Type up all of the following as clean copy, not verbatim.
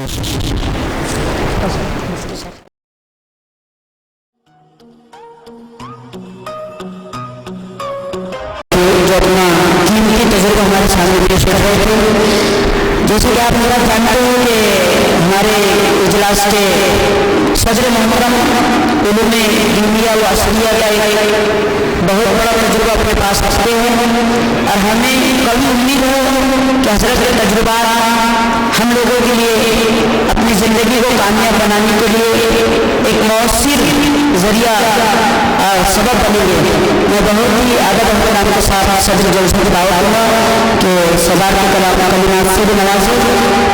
जो अपना कीमती तजुर्बा हमारे सामने पेश कर रहे थे। जैसे कि आप लोग जानते हो कि हमारे इजलास के सदर मोहतरम उलूम दीनिया व असलिया का एक बहुत बड़ा तजुर्बा अपने पास रखते हैं और हमें कभी उम्मीद हो कि हज़रत के तजुर्बा हम लोगों के लिए अपनी ज़िंदगी को कामयाब बनाने के लिए एक मौसर ज़रिया सबब बनेंगे। मैं बहुत ही अदब एहतराम के साथ सदर जलसे की दावत दूँगा कि सदार के कलिमात से भी नवाजें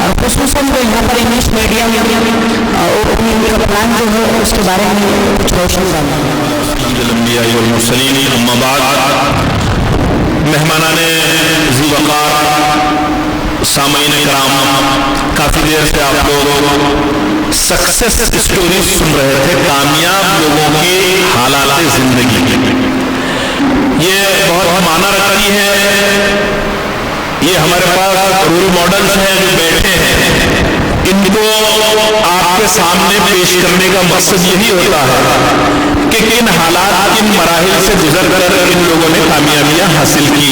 और खुसूसन को यहाँ पर इंग्लिश मीडियम ओपनिंग का प्लान जो है उसके बारे में कुछ रोशन डालें। मेहमानाने ज़ीवक़ार, सामईन किराम, काफ़ी देर से आप लोग सक्सेस स्टोरी सुन रहे थे, कामयाब लोगों की हालात ज़िंदगी। ये बहुत माना रखती है। ये हमारे पास रोल मॉडल्स हैं जो बैठे हैं, इनको आपके सामने पेश करने का मकसद यही होता है कि किन हालात, किन मराहिल से गुजर कर इन लोगों ने कामयाबियां हासिल की,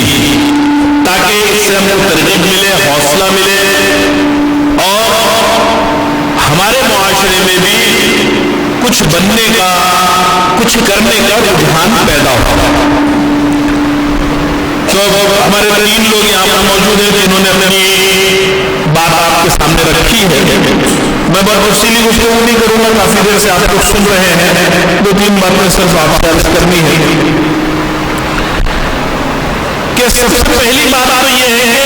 ताकि इससे हमें तरगीब मिले, हौसला मिले और हमारे मुआशरे में भी कुछ बनने का, कुछ करने का रुझान पैदा हो। तो हमारे 3 लोग यहाँ पर मौजूद हैं जिन्होंने अपनी बात आपके सामने रखी है। मैं बहुत तफसीली गुफ्तगू नहीं करूँगा, काफ़ी देर से आप लोग सुन रहे हैं। 2-3 बातें सिर्फ आपसे अर्ज करनी है कि सबसे पहली बात तो ये है कि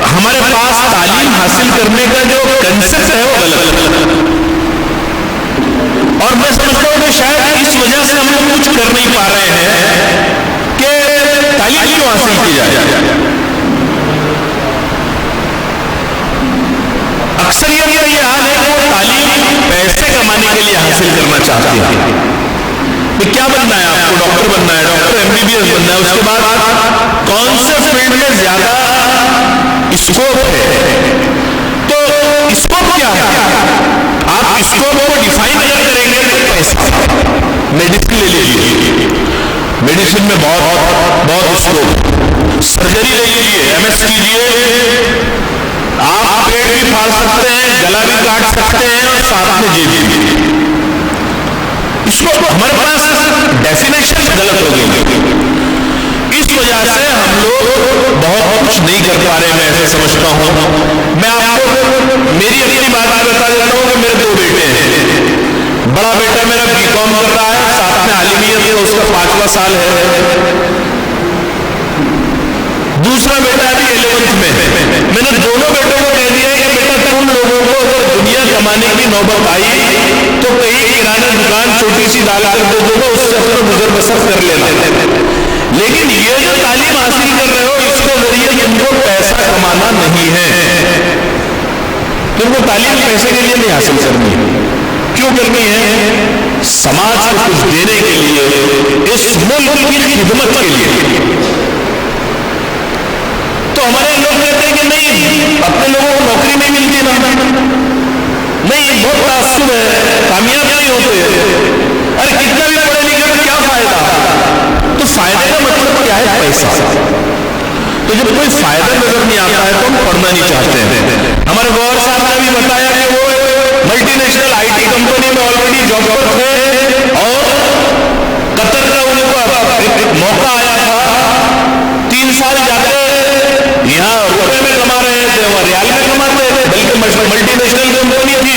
हमारे पास तालीम हासिल करने का जो कंसेप्ट है वो गलत है। और मैं समझता हूँ कि शायद इस वजह से हम लोग कुछ कर नहीं पा रहे हैं कि तालीम क्यों हासिल की जाए। अक्सरियत का ये हाल है कि वो तालीम पैसे कमाने के लिए हासिल करना चाहते हैं। क्या बनना है आपको? डॉक्टर बनना है, डॉक्टर MBBS बनना है। उसके बाद कौन से फील्ड में ज्यादा स्कोप है, तो स्कोप क्या है? आप स्कोप को डिफाइन अगर करेंगे तो पैसा। मेडिसिन ले लीजिए, मेडिसिन में बहुत स्कोप। सर्जरी ले लीजिए, MS कीजिए, आप पेट भी फाड़ सकते हैं, गला भी काट सकते हैं और साथ में जेब भी। इसको हमारे पास डेफिनेशन गलत हो गई। इस वजह से हम लोग बहुत कुछ नहीं कर पा रहे। मैं ऐसे समझता हूँ। मैं आपको मेरी अपनी बात बता देता हूँ कि मेरे 2 बेटे हैं। बड़ा बेटा मेरा BCom कर रहा है, साथ में आलिमियत है, उसका 5वां साल है। दूसरा बेटा अभी 11th में है। मैंने दोनों बेटों को कह दिया कि बेटा तुम लोगों को अगर दुनिया कमाने की नौबत आई तो कहीं किराना दुकान छोटी सी डाला कर दे दोगे, उससे अपना गुजर बसर कर लेना। लेकिन ये जो तालीम हासिल कर रहे हो इसके जरिए तुमको पैसा कमाना नहीं है। तुमको तालीम पैसे के लिए नहीं हासिल करनी है। क्यों करनी है? समाज को कुछ देने के लिए, इस मुल्क की खिदमत के लिए। तो हमारे लोग कहते हैं कि नहीं, अपने लोगों को नौकरी नहीं मिलती ना, नहीं बहुत तासुब है, कामयाब नहीं होते। अरे कितना भी पढ़े लिखे तो क्या फायदा? तो फायदे का मतलब क्या है? पैसा। तो जब कोई फायदा नजर नहीं आता है तो हम पढ़ना नहीं चाहते हैं। हमारे गौर साहब ने भी बताया कि वो मल्टीनेशनल IT कंपनी में ऑलरेडी जॉब पर थे और कतर का उनको एक मौका आया था। 3 साल जाते यहाँ रुपए में कमा रहे थे, वहाँ रियाल में कमाते थे, बल्कि मल्टीनेशनल कंपनी थी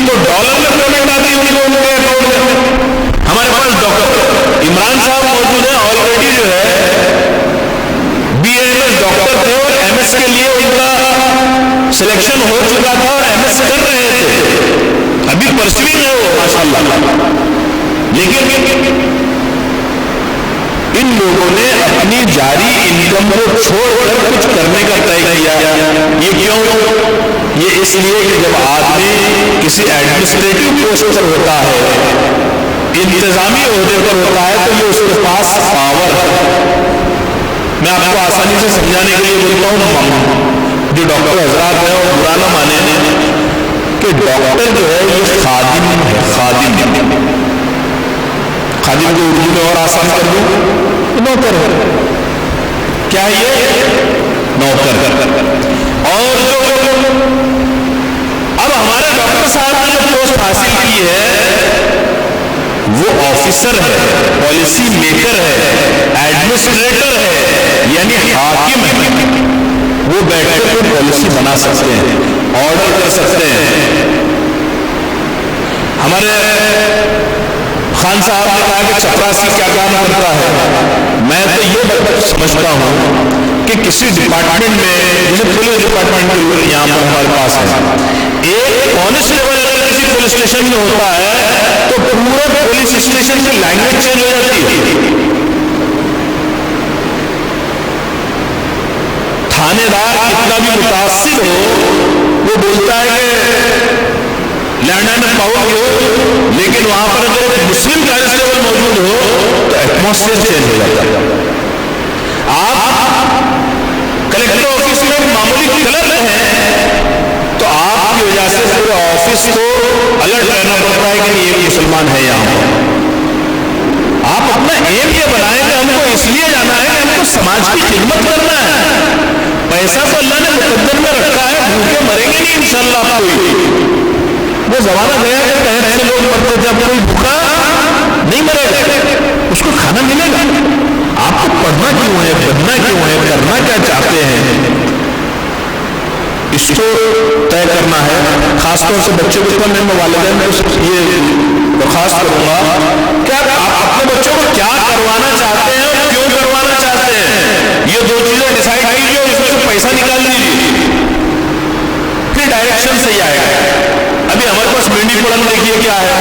तो डॉलर में पेमेंट आती उनको उनके अकाउंट में। हमारे पास डॉक्टर इमरान साहब मौजूद है, ऑलरेडी जो है BAMS डॉक्टर थे और MS के लिए उनका सिलेक्शन हो चुका था और MS कर रहे थे। अभी परस्यूइंग है वो माशाल्लाह। लेकिन इन लोगों ने अपनी जारी इनकम को छोड़कर कुछ करने का तय किया। ये क्यों? ये इसलिए कि जब आदमी किसी एडमिनिस्ट्रेटिव पोस्ट पर होता है, इंतजामी ओहदे पर होता है, तो ये उसके पास पावर है। मैं आपको आसानी से समझाने के लिए बोलता हूँ, जो डॉक्टर हजरात है वो बुरा ना माने, کہ ڈاکٹر جو ہے یہ خادم ہے، خادم کو اردو میں اور آسان کر دوں، نوکر ہے. کیا ہے یہ؟ نوکر. اور جو اب ہمارے ڈاکٹر صاحب نے جو پوسٹ حاصل کی ہے وہ آفیسر ہے، پالیسی میکر ہے، ایڈمنسٹریٹر ہے، یعنی حاکم ہے. وہ بیٹھ کر کوئی پالیسی بنا سکتے ہیں، آرڈر کر سکتے ہیں. ہمارے خان صاحب نے کہا کہ چپراسی کیا کام کرتا ہے. میں تو یہ سمجھتا ہوں کہ کسی ڈپارٹمنٹ میں، جیسے پولیس ڈپارٹمنٹ یہاں پر ہمارے پاس ہے، ایک کانسٹیبل اگر کسی پولیس اسٹیشن میں ہوتا ہے تو پورے پولیس اسٹیشن کی لینگویج چینج ہو جاتی ہے. تھانے دار کتنا بھی متاثر ہو وہ بولتا ہے کہ لینڈ اینڈ پاور ہو، لیکن وہاں پر اگر ایک مسلم کانسٹیبل موجود ہو تو ایٹماسفیئر چینج ہو جاتا ہے. آپ کلیکٹر آفس میں معمولی کلر ہیں تو آپ کی وجہ سے پورے آفس کو الرٹ رہنا پڑتا ہے کہ یہ مسلمان ہے یہاں پر. آپ اپنا ایم یہ بنائیں کہ ہم کو اس لیے جانا ہے کہ ہم کو سماج کی خدمت کرنا ہے. پیسہ تو اللہ نے مقدر میں رکھا ہے، بھوکے مریں گے نہیں انشاءاللہ. وہ زمانہ گیا کہ پہلے سے لوگ مرتے تھے، اب کوئی بھوکا نہیں مرے گا، اس کو کھانا ملے گا. آپ کو پڑھنا کیوں ہے، بننا کیوں ہے، کرنا کیا چاہتے ہیں، اس کو طے کرنا ہے. خاص طور سے بچوں کو میں والدین کو یہ درخواست کروں گا کہ آپ اپنے بچوں کو کیا کروانا چاہتے ہیں اور کیوں کروانا چاہتے ہیں، یہ دو چیزیں ڈیسائیڈ کیجیے اور اس میں سے پیسہ نکال لیجیے، پھر ڈائریکشن صحیح آئے گا. ابھی ہمارے پاس مینڈی پڑھن دیکھیے کیا ہے،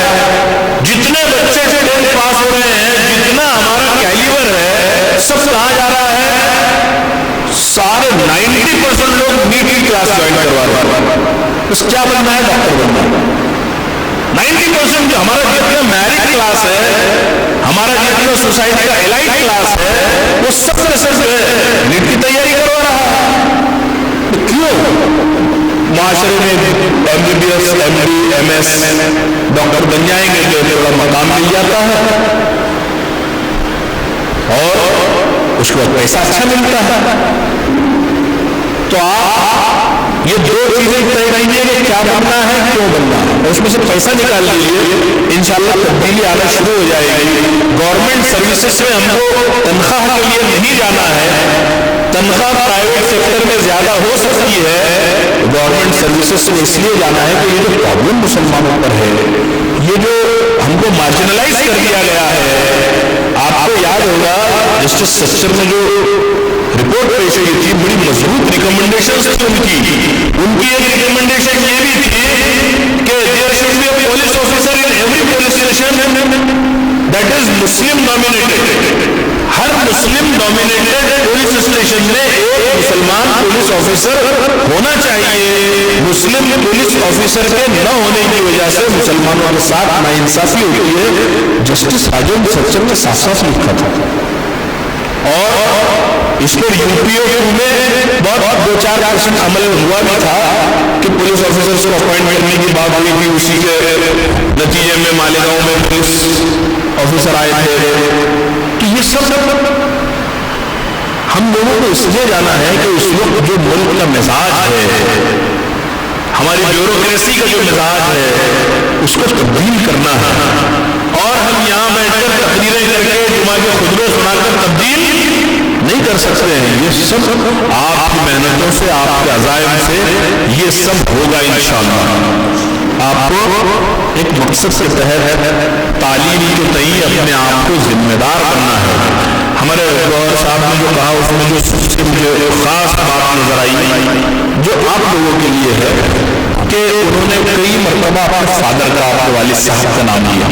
جتنے بچے سے 10th پاس ہو رہے ہیں، جتنا ہمارا کیلیبر ہے، سب کہاں جا رہا ہے، سارے 90% لوگ نیٹ کی کلاس جوائن کروا رہے ہیں. اس کیا بننا ہے؟ ڈاکٹر بننا ہے. 90% جو ہمارا جتنا میرٹ کلاس ہے، ہمارا جتنا سوسائٹی کا ایلائٹ کلاس ہے، وہ سب سے سب جو ہے نیٹ کی تیاری کروا رہا ہے. کیوں؟ معاشرے میں M B B S, M D, M S doctor بن جائیں گے تو تھوڑا مقام مل جاتا ہے اور اس کو پیسہ اچھا ملتا ہے. تو آپ یہ دو چیزیں طے کیجیے کہ کیا بننا ہے، کیوں بننا ہے، اور اس میں سے پیسہ نکال لیجیے. انشاءاللہ تبدیلی آنا شروع ہو جائے گی. گورنمنٹ سروسز میں ہم کو تنخواہ کے لیے نہیں جانا ہے. تنخواہ پرائیویٹ سیکٹر میں زیادہ ہو سکتی ہے، گورنمنٹ سروسز میں اس لیے جانا ہے کہ یہ جو پرابلم مسلمانوں پر ہے، یہ جو ہم کو مارجنلائز کر دیا گیا ہے. آپ کو یاد ہوگا جسٹس سچر نے جو رپورٹ پیش کی تھی، بڑی مضبوط ریکمنڈیشنز تھی ان کی ایک ریکمنڈیشن یہ بھی تھی کہ there should be a police officer in every police station that is Muslim dominated. Hare Muslim dominated police station میں ایک مسلمان پولیس آفیسر ہونا چاہیے. مسلم پولیس آفیسر کے نہ ہونے کی وجہ سے مسلمانوں کے ساتھ ناانصافی ہوتی ہے. جسٹس راجندر سچر نے صاف صاف لکھا تھا اور اس پر یو پی او میں بہت 2-4% عمل ہوا بھی تھا کہ پولیس آفیسرز کو اپوائنٹ کرنے کی بات ہوئی تھی. اسی کے نتیجے میں مالیگاؤں میں پولیس آفیسر آئے تھے. تو یہ سب ہم لوگوں کو اس لیے جانا ہے کہ اس وقت جو ملک کا مزاج ہے، ہماری بیوروکریسی کا جو مزاج ہے، اس کو تبدیل کرنا ہے. اور ہم یہاں بیٹھ کر تقریریں کر کے جمعہ کے خطبے سنا کر تبدیل نہیں کر سکتے ہیں. یہ سب آپ کی محنتوں سے، آپ کے عزائم سے یہ سب ہوگا انشاءاللہ. آپ کو ایک مقصد کے تحت تعلیم کے تئیں اپنے آپ کو ذمہ دار کرنا ہے. ہمارے گوہر صاحب نے جو کہا اس میں جو سب سے مجھے خاص بات نظر آئی جو آپ لوگوں کے لیے ہے کہ انہوں نے کئی مرتبہ اپنے فادر کا، اپنے والد صاحب کا نام لیا.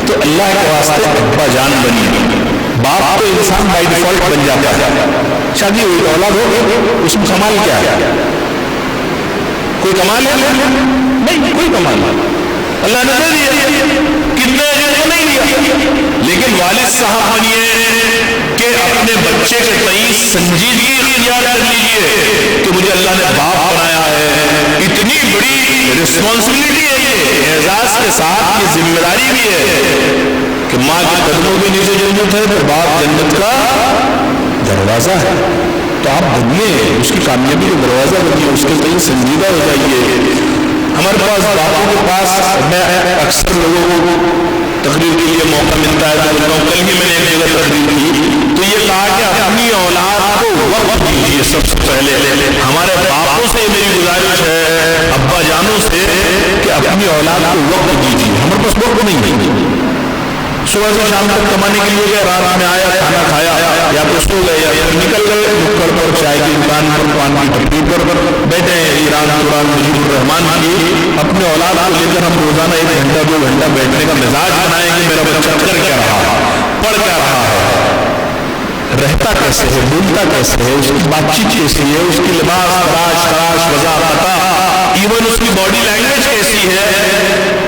تو اللہ کے واسطے ابا جان بنی. باپ تو انسان بائی ڈیفالٹ بن جاتا ہے، شادی ہوئی اولاد ہو، اس میں کمال کیا ہے؟ کوئی کمال ہے؟ نہیں، کوئی کمال نہیں. اللہ نے دے دیا، کتنے کو نہیں دیا. لیکن والد صاحب بنیے کہ اپنے بچے کے تئیں سنجیدگی اختیار کر لیجیے کہ مجھے اللہ نے باپ بنایا ہے. اتنی बड़ी रिस्पॉन्सिबिलिटी है, ये एजाज के साथ ये जिम्मेदारी भी है कि माँ के कदमों के नीचे जन्नत है तो बाप जन्नत का दरवाजा है। तो आप बनिए, उसकी कामयाबी का दरवाजा बनिए, उसके लिए संजीदा हो जाइए। हमारे पास बापों के पास, मैं अक्सर लोगों को तकरीर के लिए मौका मिलता है तो बोलता हूँ, कल ही मैंने एक जगह तकरीर की तो ये कहा कि अपनी औलाद को वक्त दीजिए। सबसे पहले हमारे बापों से मेरी गुजारिश है, अब्बा जानों से, कि अपनी औलाद को वक्त दीजिए। हमारे पास वक्त नहीं है, सुबह से शाम तक कमाने के लिए गए, रात में आया, खाना खाया, या तो सो गए या फिर निकल गए नुक्कड़ पर, चाय की दुकान पर, पान की टपरी पर बैठे हैं। ईरान कुरान मुजीबुर रहमान की अपने औलाद को लेकर हम रोजाना 1 घंटा 2 घंटा बैठने का मिजाज बनाए कि मेरा बच्चा कर क्या रहा, पढ़ क्या रहा है, रहता कैसे है, बोलता कैसे है, उसकी बातचीत कैसी है, उसकी लिबास तराश वजा पता, इवन उसकी बॉडी लैंग्वेज कैसी है,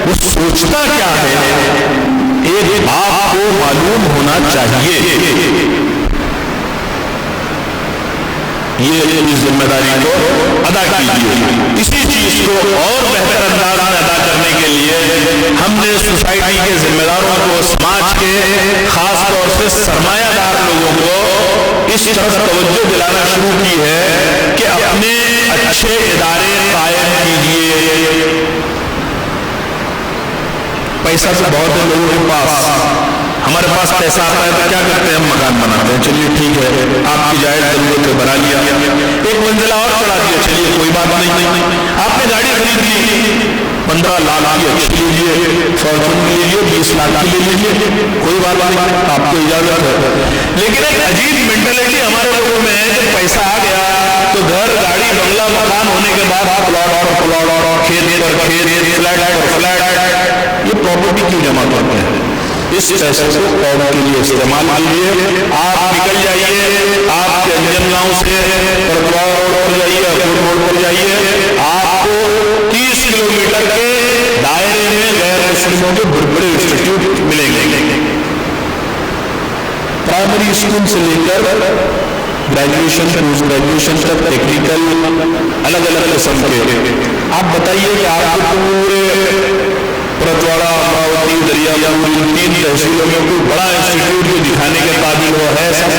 वो सोचता क्या है, एक बाप को मालूम होना चाहिए। ये जिम्मेदारी को अदा कीजिए। इसी चीज को और बेहतर अंदाज में अदा करने के लिए हमने सोसाइटी के जिम्मेदारों को, समाज के खास तौर से सरमायादार लोगों को इस तरफ तवज्जो दिलाना शुरू की है कि अपने अच्छे इदारे कायम कीजिए। पैसा तो बहुत है लोगों के पास, हमारे पास पैसा आता है तो क्या करते हैं, हम मकान बनाते हैं, चलिए ठीक है, आपकी जायज जरूरत है बना लिया, एक मंजिला और चढ़ा दिया, चलिए कोई बात नहीं। आपने गाड़ी खरीद ली, 15 लाख की अच्छी लीजिए, फॉर्चून लीजिए, 20 लाख की ले लीजिए, कोई बात नहीं, आपको इजाजत है। लेकिन एक अजीब मेंटेलिटी हमारे लोगों में है कि पैसा आ गया तो घर, गाड़ी, बंगला, मकान होने के बाद प्लॉट और प्लॉट और खेत पर खेत, फ्लैट और फ्लैट, ये प्रॉपर्टी क्यों जमा करते हैं? इस पैसे को कौम के लिए इस्तेमाल कीजिए। आप निकल जाइए, आपके अंजन गांव से परतवा रोड पर जाइए, अखनूर रोड पर जाइए, आपको 30 किलोमीटर के दायरे में गैर मुस्लिमों के बड़े इंस्टीट्यूट मिलेंगे। प्राइमरी स्कूल से लेकर ग्रेजुएशन, पोस्ट ग्रेजुएशन तक, टेक्निकल, अलग अलग किस्म के। आप बताइए कि आपको पूरे परतवाड़ा, अमरावती, दरियापुर, 3 तहसीलों में कोई बड़ा इंस्टीट्यूट को दिखाने के काबिल वो है सब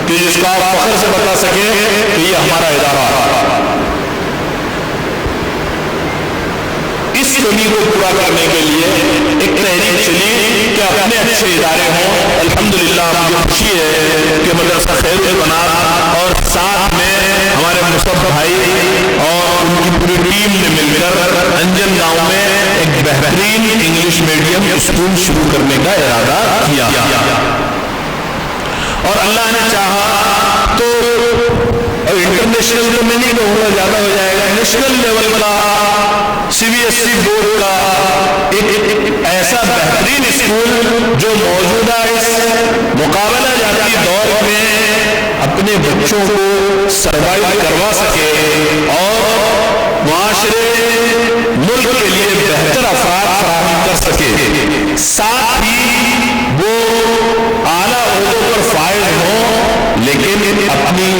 कि जिसका आप फख्र से बता सके कि ये हमारा इदारा है। इस कमी को पूरा करने के लिए एक तहरीक चली कि अपने अच्छे इदारे हों। अल्हम्दुलिल्लाह मुझे खुशी है कि मदरसा खैरुल बनात और साथ में हमारे मुसब भाई और उनकी पूरी टीम ने मिलकर अंजन गांव में एक बेहतरीन इंग्लिश मीडियम स्कूल शुरू करने का इरादा किया और अल्लाह ने चाहा तो इंटरनेशनल तो मैं नहीं कहूँगा, ज्यादा हो जाएगा, नेशनल लेवल का CBSE बोर्ड का एक ऐसा बेहतरीन स्कूल जो मौजूदा इस मुकाबला जाती दौर में अपने बच्चों को सर्वाइव करवा सके और मुआशरे, मुल्क के लिए बेहतर अफराद फराहम कर सके, साथ ही वो आला ओहदों पर फाइज हों लेकिन अपनी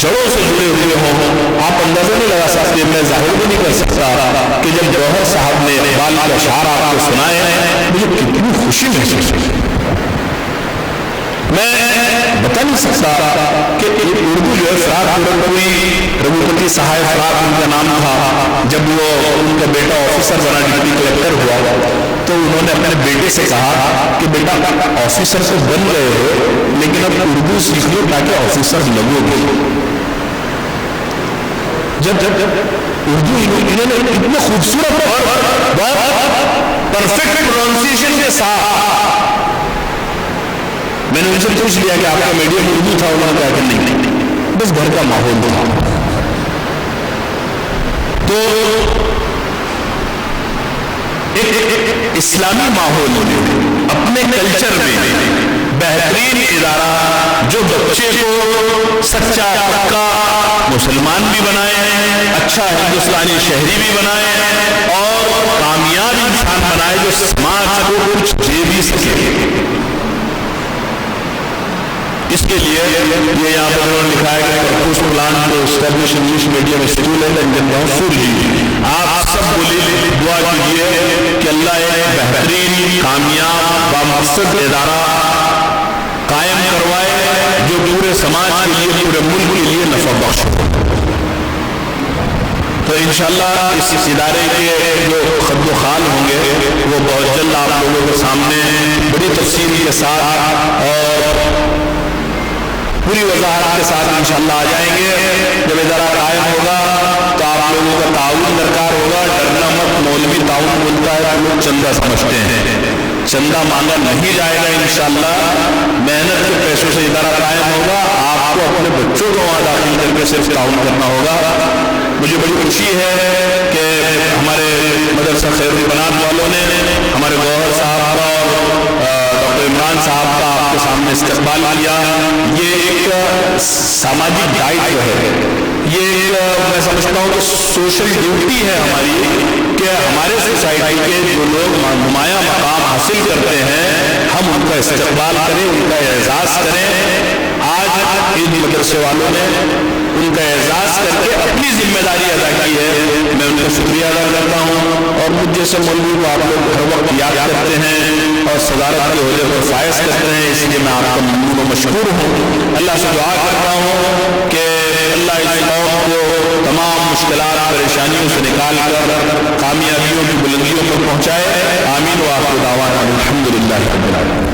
जड़ों से जुड़े हुए हों। आप अंदाजा नहीं लगा सकते, मैं जाहिर भी नहीं कर सकता कि जब जौहर साहब ने इकबाल के अशआर आपको सुनाए मुझे कितनी खुशी महसूस हुई। मैं बता नहीं सकता कि उर्दू जो है फराक रघुपति साहब फराक उनका नाम था। जब वो उनका बेटा ऑफिसर बना, डिप्टी कलेक्टर हुआ, तो उन्होंने अपने बेटे से कहा कि बेटा ऑफिसर तो बन गए हो लेकिन अब उर्दू सीख लो ताकि ऑफिसर लगोगे। जब उर्दू इन्होंने इतने खूबसूरत और बहुत परफेक्ट प्रोनाउंसिएशन के साथ, मैंने उनसे पूछ लिया कि आपका मीडियम उर्दू था, उन्होंने कहा कि नहीं, बस घर का माहौल था। तो एक इस्लामी माहौल में अपने कल्चर में बेहतरीन इदारा जो बच्चे को सच्चा पक्का मुसलमान भी बनाए, अच्छा हिंदुस्तानी शहरी भी बनाए और कामयाब इंसान बनाए जो समाज को कुछ दे भी सके। اس کے لیے یہ یہاں پر انہوں نے لکھا ہے کہ purpose plan to establish English medium school and engine sorry. آپ سب بولی دعا کیجیے کہ اللہ ایک بہترین کامیاب بامقصد ادارہ قائم کروائے جو پورے سماج کے لیے پورے ملک کے لیے نفع بخش ہو. تو انشاءاللہ اس ادارے کے جو خد و خال ہوں گے وہ بہت جلد آپ لوگوں کے سامنے بڑی تفصیل کے ساتھ اور پوری وضاحت کے ساتھ انشاءاللہ آ جائیں گے. جب ادارہ قائم ہوگا تو آپ لوگوں کا تعاون درکار ہوگا. ڈرنا مت, مولوی تعاون بولتا ہے لوگ چندہ سمجھتے ہیں, چندہ مانگا نہیں جائے گا انشاءاللہ. محنت کے پیسوں سے ادارہ قائم ہوگا. آپ کو اپنے بچوں کو وہاں داخل کر کے صرف تعاون کرنا ہوگا. مجھے بڑی خوشی ہے کہ ہمارے مدرسہ خیر البنات والوں نے ہمارے گوہر صاحب کا اور ڈاکٹر عمران صاحب کا آپ کے سامنے استقبال کیا. یہ ایک سماجی دائتو ہے, یہ میں سمجھتا ہوں کہ سوشل ڈیوٹی ہے ہماری کہ ہمارے سوسائٹی کے جو لوگ نمایاں مقام حاصل کرتے ہیں ہم ان کا استقبال کریں, ان کا اعزاز کریں. آج ان مدرسے والوں نے ان کا اعزاز کر کے اپنی ذمہ داری ادا کی ہے. میں ان کا شکریہ ادا کرتا ہوں اور مجھ جیسے مولوی کو آپ لوگ ہر وقت یاد کرتے ہیں اور صدارت کے عہدے کو فائز کرتے ہیں, اس لیے میں آپ کا ممنون و مشکور ہوں. اللہ سے دعا کرتا ہوں کہ اللہ اس قوم کو تمام مشکلات پریشانیوں سے نکال کر کامیابیوں کی بلندیوں پر پہنچائے. آمین. وآخر دعوانا الحمدللہ رب العالمین.